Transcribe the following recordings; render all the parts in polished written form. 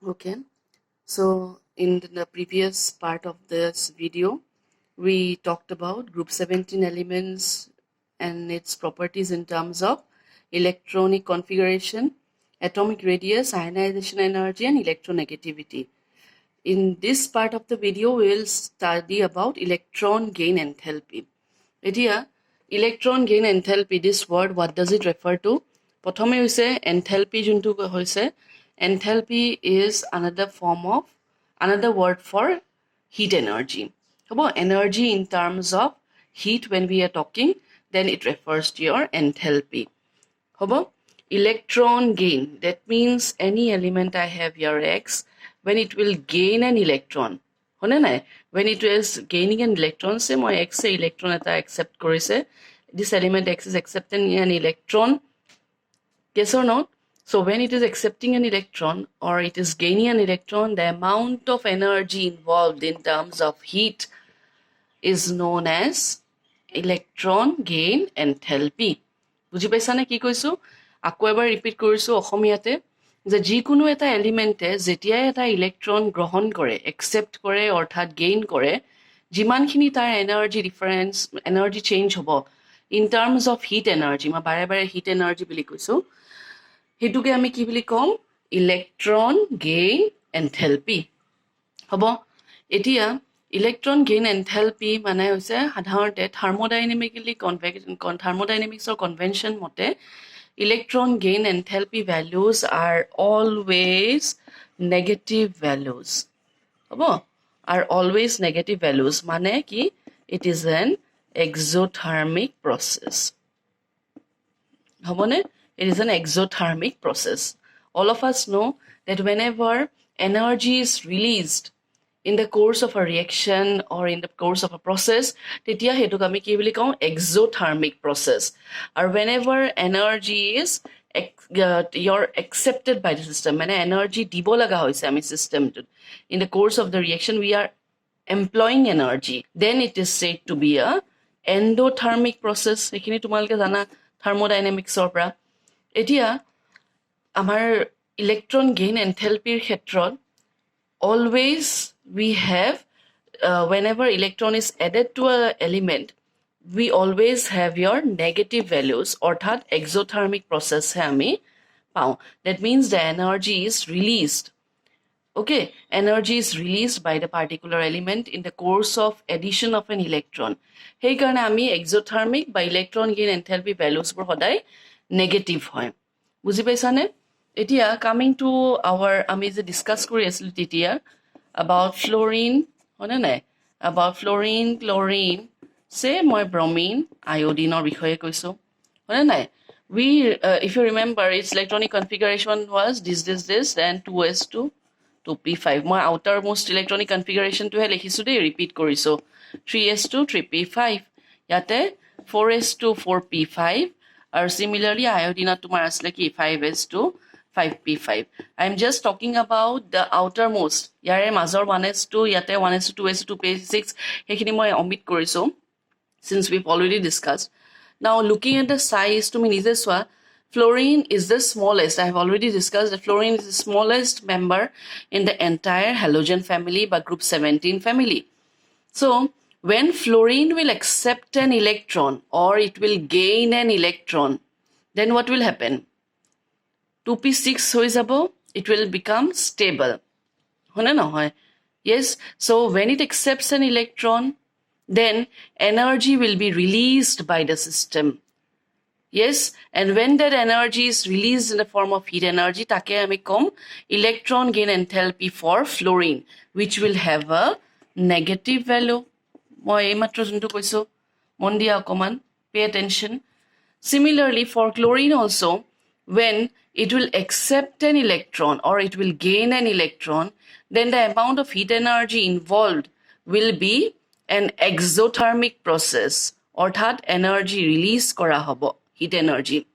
Okay, so in the previous part of this video, we talked about group 17 elements and its properties in terms of electronic configuration, atomic radius, ionization energy, and electronegativity. In this part of the video, we will study about electron gain enthalpy. Here, electron gain enthalpy, this word, what does it refer to? Prothome hoise enthalpy juntu hoise. Enthalpy is another word for heat energy. Energy in terms of heat when we are talking, then it refers to your enthalpy. Electron gain, that means any element I have here X, when it will gain an electron, when it is gaining an electron, say my X electron eta accept korise, this element X is accepting an electron, yes or not? So when it is accepting an electron or it is gaining an electron, the amount of energy involved in terms of heat is known as electron gain enthalpy. বুজি পাইছানে কি কৈছো? আকৌ এবাৰ repeat কৰিছো অসমীয়াতে, যে যিকোনো এটা এলিমেণ্টে যেতিয়াই এটা ইলেক্ট্ৰন গ্ৰহণ কৰে, একচেপ্ট কৰে অৰ্থাৎ গেইন কৰে, যিমানখিনি তাৰ এনাৰ্জি ডিফাৰেঞ্চ, এনাৰ্জি চেঞ্জ হ'ব in terms of heat energy, মই বাৰে বাৰে হিট এনাৰ্জি বুলি কৈছো, সেইটোকে আমি কি বুলি কম? Electron gain এনথেলপি। হ'ব, এতিয়া ইলেক্ট্ৰন গেইন এনথেলপি মানে হৈছে সাধাৰণতে থাৰ্মোডাইনেমিক্সৰ কনভেনশ্যন মতে electron gain enthalpy values are always negative values. Are always negative values. Mane ki it is an exothermic process. It is an exothermic process. All of us know that whenever energy is released in the course of a reaction or in the course of a process, tetia hetuk ami ki boli kau exothermic process. Or whenever energy is you're accepted by the system, mane energy dibo laga hoise ami system in the course of the reaction we are employing energy, then it is said to be a endothermic process. Ekhini tumalke jana thermodynamics or pra. Etia amar electron gain enthalpy khetron always we have whenever electron is added to an element, we always have your negative values, orthat exothermic process hai ami pao. That means the energy is released. Okay, energy is released by the particular element in the course of addition of an electron. Hei karone ami exothermic by electron gain enthalpy values bor hodai negative hoy. Buji paisane? Etia coming to our ami je discuss kori asilu tetia about fluorine, about fluorine, chlorine, say moi bromine, iodine or bikhoye koiso. We if you remember, its electronic configuration was this and 2s2 2p5. Moi outermost electronic configuration to he likhisu de repeat koriso 3s2 3p5, yate 4s2 4p5, or similarly iodine tumar asle ki 5s2 5p5. I'm just talking about the outermost. Yare mazor 1s2, yate 1s2, 2s2, 2p6. Hekhini moi omit koriso since we've already discussed. Now looking at the size, to me nije swa, fluorine is the smallest. I have already discussed that fluorine is the smallest member in the entire halogen family, by group 17 family. So when fluorine will accept an electron or it will gain an electron, then what will happen? 2p6 hoi jabo, it will become stable. Hone na hoy? Yes, so when it accepts an electron, then energy will be released by the system. Yes, and when that energy is released in the form of heat energy, take ami kom electron gain enthalpy for fluorine, which will have a negative value. Moi ei matro juntu koiso mon dia okoman pay attention. Similarly for chlorine also, when it will accept an electron or it will gain an electron, then the amount of heat energy involved will be an exothermic process, orthat energy release kora hobo, heat energy.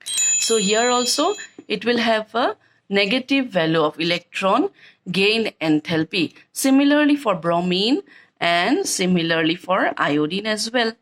So here also it will have a negative value of electron gain enthalpy. Similarly for bromine and similarly for iodine as well.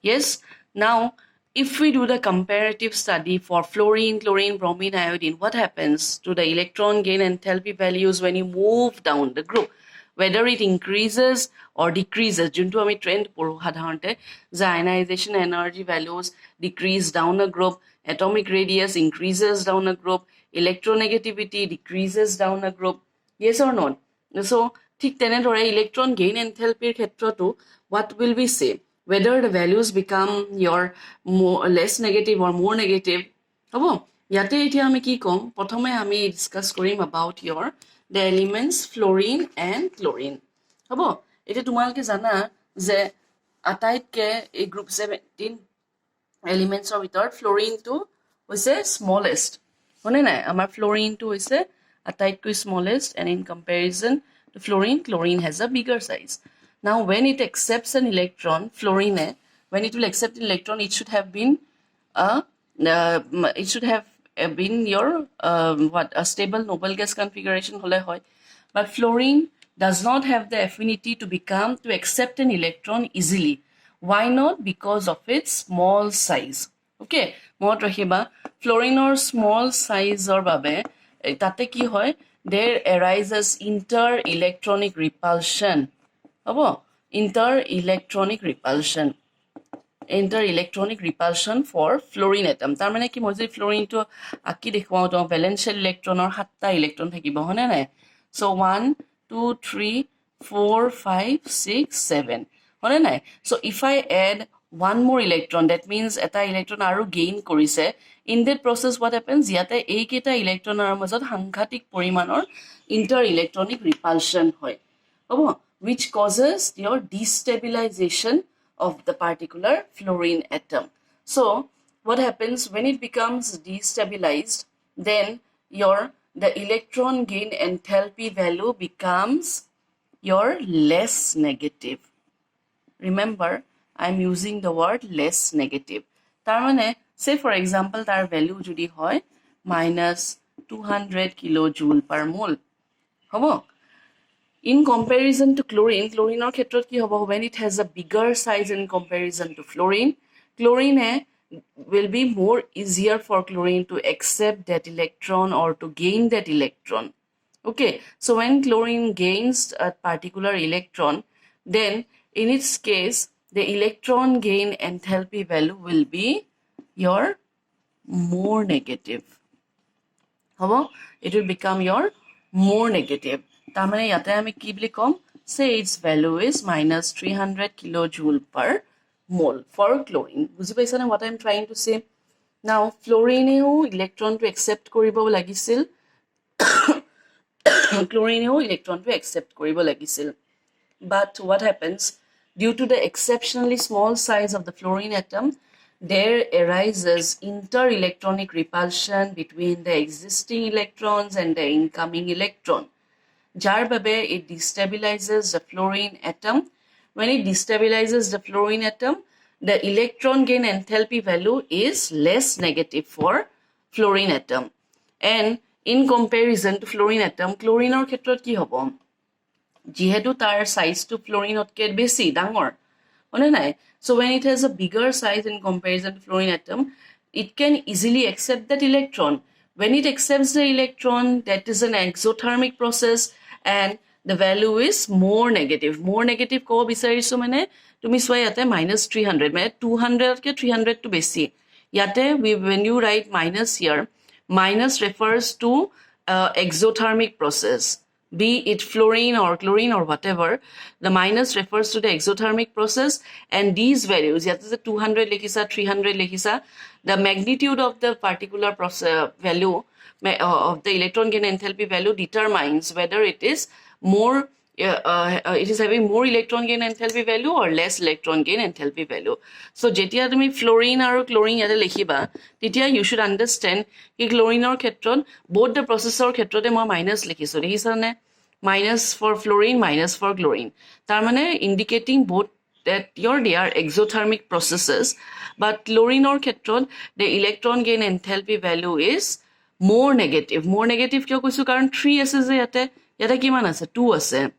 Yes, now if we do the comparative study for fluorine, chlorine, bromine, iodine, what happens to the electron gain enthalpy values when you move down the group? Whether it increases or decreases, junto ami trend poru sadharante the ionization energy values decrease down a group, atomic radius increases down a group, electronegativity decreases down a group, yes or not? So ঠিক তেনেদৰে electron gain enthalpy ক্ষেত্ৰতো what will we say? Whether the values become your more less negative or more negative. হ'ব ইয়াতে এতিয়া আমি কি ক'ম প্ৰথমে আমি discuss Karim about your the elements fluorine and chlorine. হ'ব এতিয়া তোমালোকে জানা যে আটাইতকে এই গ্ৰুপ 17 এলিমেন্টছৰ ভিতৰত ফ্লোৰিনটো হৈছে স্মলেষ্ট হয়নে নাই আমাৰ ফ্লোৰিনটো হৈছে আটাইতকৈ smallest and in comparison to fluorine, chlorine has a bigger size. Now when it accepts an electron, fluorine, when it will accept an electron, it should have been your a stable noble gas configuration hole hoy. But fluorine does not have the affinity to accept an electron easily. Why not? Because of its small size. Okay, mot rakhiba fluorine or small size or babe tate ki hoy there arises inter-electronic repulsion. Abo inter-electronic repulsion for fluorine atom. Tar mane ki moi je fluorine to aki dekhwao to valence electron or 7ta electron thakibo hone nai. So 1 2 3 4 5 6 7 hone nai. So if I add one more electron, that means eta electron aru gain korise. In that process what happens? Yate ei keta electron ar majot hanghatik porimanor inter-electronic repulsion hoy. Which causes your destabilization of the particular fluorine atom. So what happens when it becomes destabilized? Then the electron gain enthalpy value becomes your less negative. Remember, I'm using the word less negative. Tar mane say for example tar value jodi hoy minus 200 kilojoule per mole. Hobo in comparison to chlorine, chlorine or khetrot ki hobo when it has a bigger size in comparison to fluorine, chlorine will be more easier for chlorine to accept that electron or to gain that electron. Okay, so when chlorine gains a particular electron, then in its case the electron gain enthalpy value will be your more negative. Hobo it will become your more negative. Tamane yate ami ki boli kom say its value is minus 300 kilojoule per mole for chlorine. Buji paisa na what I am trying to say? Now fluorine electron to accept koribo lagisil chlorine electron to accept koribo lagisil. But what happens? Due to the exceptionally small size of the fluorine atom, there arises inter-electronic repulsion between the existing electrons and the incoming electron. Jar babe it destabilizes the fluorine atom. When it destabilizes the fluorine atom, the electron gain enthalpy value is less negative for fluorine atom. And in comparison to fluorine atom, chlorine or khetrot ki hobo? Jihetu tar size to fluorine otke besi dangor. Hone nai? So when it has a bigger size in comparison to fluorine atom, it can easily accept that electron. When it accepts the electron, that is an exothermic process and the value is more negative. More negative ko bisarisu mane tumi swa yate minus 300 mane 200 ke 300 to besi. Yate when you write minus here, minus refers to exothermic process. Be it fluorine or chlorine or whatever, the minus refers to the exothermic process, and these values, yet is 200 lekhisa, 300 lekhisa, the magnitude of the particular value of the electron gain enthalpy value determines whether it is more, it is having more electron gain enthalpy value or less electron gain enthalpy value. So jetia tumi fluorine or chlorine yate lekhiba, tetia you should understand ki chlorine or khetron both the processor khetrote moi minus lekhiso dekhisa ne, minus for fluorine, minus for chlorine. Tar mane indicating both that they are exothermic processes, but chlorine or khetron the electron gain enthalpy value is more negative. More negative kyo koisu karon 3 ase je yate kiman ase 2 ase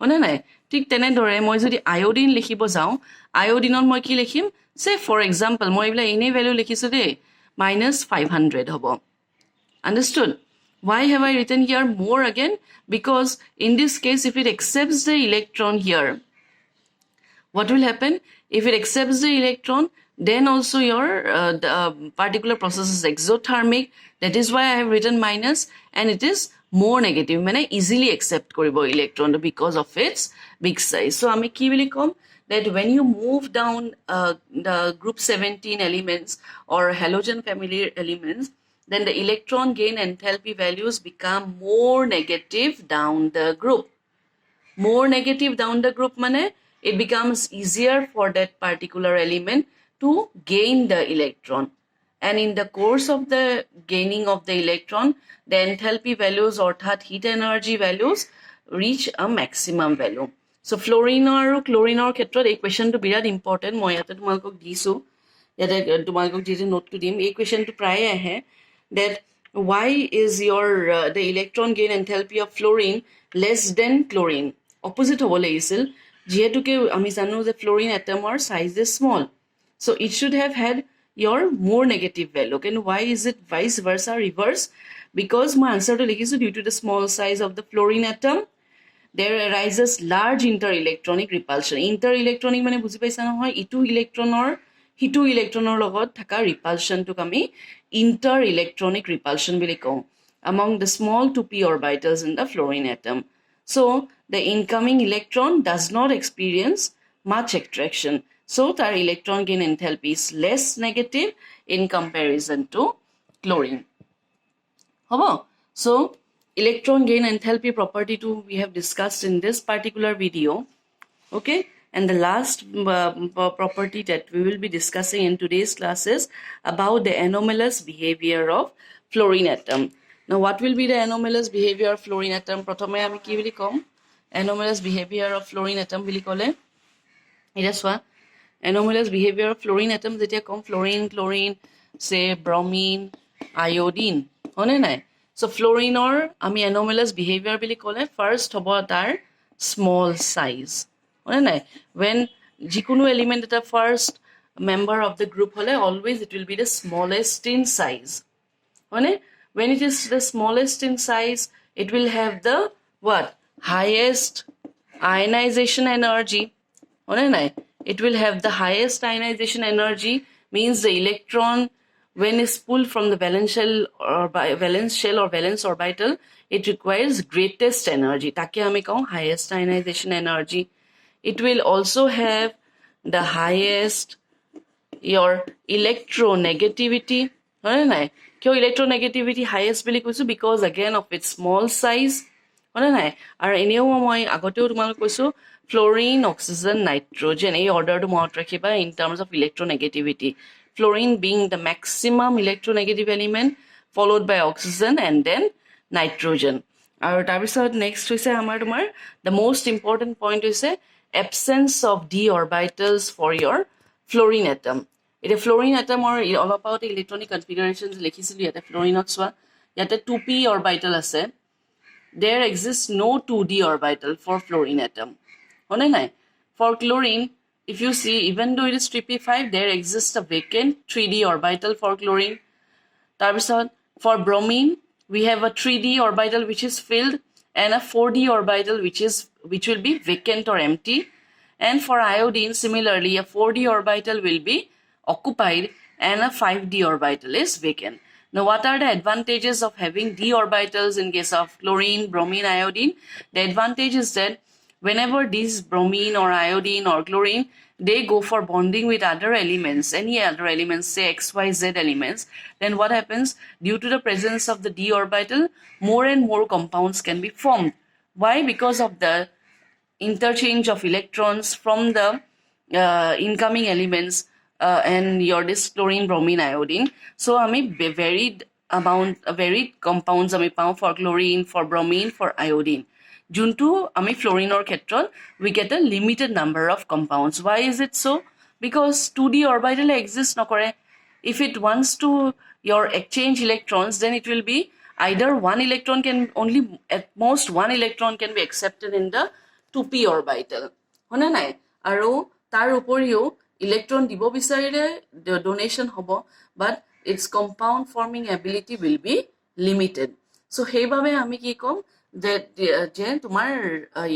hone nai ঠিক তেনেদৰে মই যদি iodine লিখিব যাওঁ আয়োডিনত মই কি লিখিম সে for example মই এইবিলাক এনেই ভেলু লিখিছোঁ দেই -500 হ'ব understood why have I written here more again because in this case if it accepts the electron here what will happen if it accepts the electron then also your the particular process is exothermic that is why I have written minus and it is more negative মানে easily accept কৰিব electron because of its big size so আমি কি বুলি কম that when you move down the group 17 elements or halogen family elements then the electron gain enthalpy values become more negative down the group more negative down the group mane it becomes easier for that particular element to gain the electron and in the course of the gaining of the electron the enthalpy values orthat heat energy values reach a maximum value so fluorine aru chlorine or khetrot ei question to birat important moi ate tumalok disu yate tumalok jete note to dim ei question to pray ahe that why is your the electron gain enthalpy of fluorine less than chlorine opposite hobo lagisil jehetuke ami janu je fluorine atom or size is small so it should have had your more negative value and why is it vice versa reverse because my answer to likhisu due to the small size of the fluorine atom there arises large interelectronic repulsion interelectronic mane buji paisa na hoy itu electronor hitu electronor logot thaka repulsion to kami interelectronic repulsion bili kau among the small 2p orbitals in the fluorine atom so the incoming electron does not experience much attraction so tar electron gain enthalpy is less negative in comparison to chlorine hobo so electron gain enthalpy property too we have discussed in this particular video okay and the last property that we will be discussing in today's class is about the anomalous behavior of fluorine atom now what will be the anomalous behavior of fluorine atom prothome ami ki bili kom anomalous behavior of fluorine atom bili kole ira swa anomalous behavior of fluorine atom jetia kom fluorine chlorine say bromine iodine hone nai so fluorine or ami anomalous behavior bili kole first hobo tar small size hone nai when jikunu element at first member of the group hole always it will be the smallest in size hone when it is the smallest in size it will have the what highest ionization energy hone nai it will have the highest ionization energy means the electron when is pulled from the valence shell or valence orbital it requires greatest energy take ami kaun highest ionization energy it will also have the highest your electronegativity hone nai kyo electronegativity highest bili koisu because again of its small size hone nai ar eneo moi agoteo tumal koisu fluorine oxygen nitrogen ei order to mount rakhiba in terms of electronegativity fluorine being the maximum electronegative element followed by oxygen and then nitrogen aru tar bisot next hoise amar tumar the most important point hoise absence of d orbitals for your fluorine atom it a fluorine atom or all about electronic configurations likhisilu yate fluorine swa yate 2p orbital ase there exists no 2d orbital for fluorine atom hone nai for chlorine if you see even though it is 3p5 there exists a vacant 3d orbital for chlorine tar for bromine we have a 3d orbital which is filled and a 4d orbital which will be vacant or empty and for iodine similarly a 4d orbital will be occupied and a 5d orbital is vacant now what are the advantages of having d orbitals in case of chlorine bromine iodine the advantage is that whenever these bromine or iodine or chlorine they go for bonding with other elements any other elements say xyz elements then what happens due to the presence of the d orbital more and more compounds can be formed why because of the interchange of electrons from the incoming elements and your this chlorine bromine iodine so ami varied compounds ami pau for chlorine for bromine for iodine juntu ami fluorine or khetron we get a limited number of compounds why is it so because 2d orbital exists nokore if it wants to your exchange electrons then it will be either one electron can only at most one electron can be accepted in the 2p orbital হনে নাই আৰু তাৰ উপৰিও electron দিব বিচাৰিলে donation হ'ব but it's compound forming ability will be limited so সেইভাবে আমি কি কম যে তোমাৰ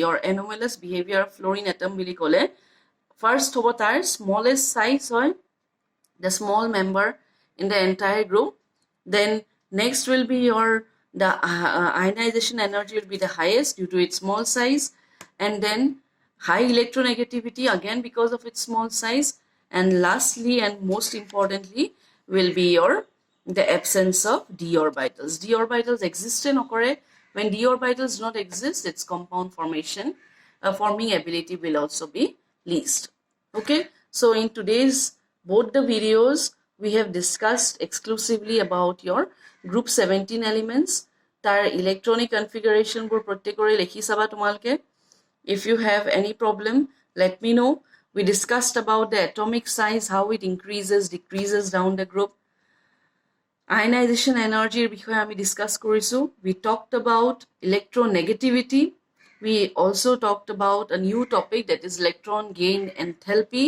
your anomalous behavior of fluorine atom বুলি ক'লে ফাৰ্ষ্ট হ'ব তাৰ smallest size হয় the small member in the entire group. Then next will be the ionization energy will be the highest due to its small size, and then high electronegativity again because of its small size, and lastly and most importantly will be the absence of d orbitals. D orbitals exist in occur. When d orbitals do not exist, its compound forming ability will also be least. Okay, so in today's both the videos we have discussed exclusively about your group 17 elements tar electronic configuration bur prottekore lekhi saba tumalke. If you have any problem, let me know. We discussed about the atomic size, how it increases decreases down the group. Ionization energy বিষয়ে আমি discuss কৰিছো. We talked about electronegativity. We also talked about a new topic that is electron gain enthalpy.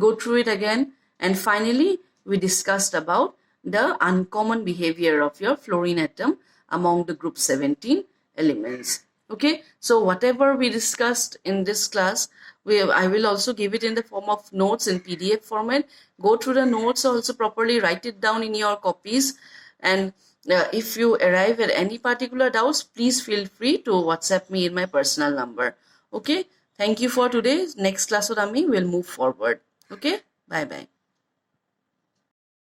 Go through it again. And finally, we discussed about the uncommon behavior of your fluorine atom among the group 17 elements. Okay, so whatever we discussed in this class, I will also give it in the form of notes in PDF format. Go through the notes also properly, write it down in your copies. And if you arrive at any particular doubts, please feel free to WhatsApp me in my personal number. Okay, thank you for today. Next class, we will move forward. Okay, bye bye.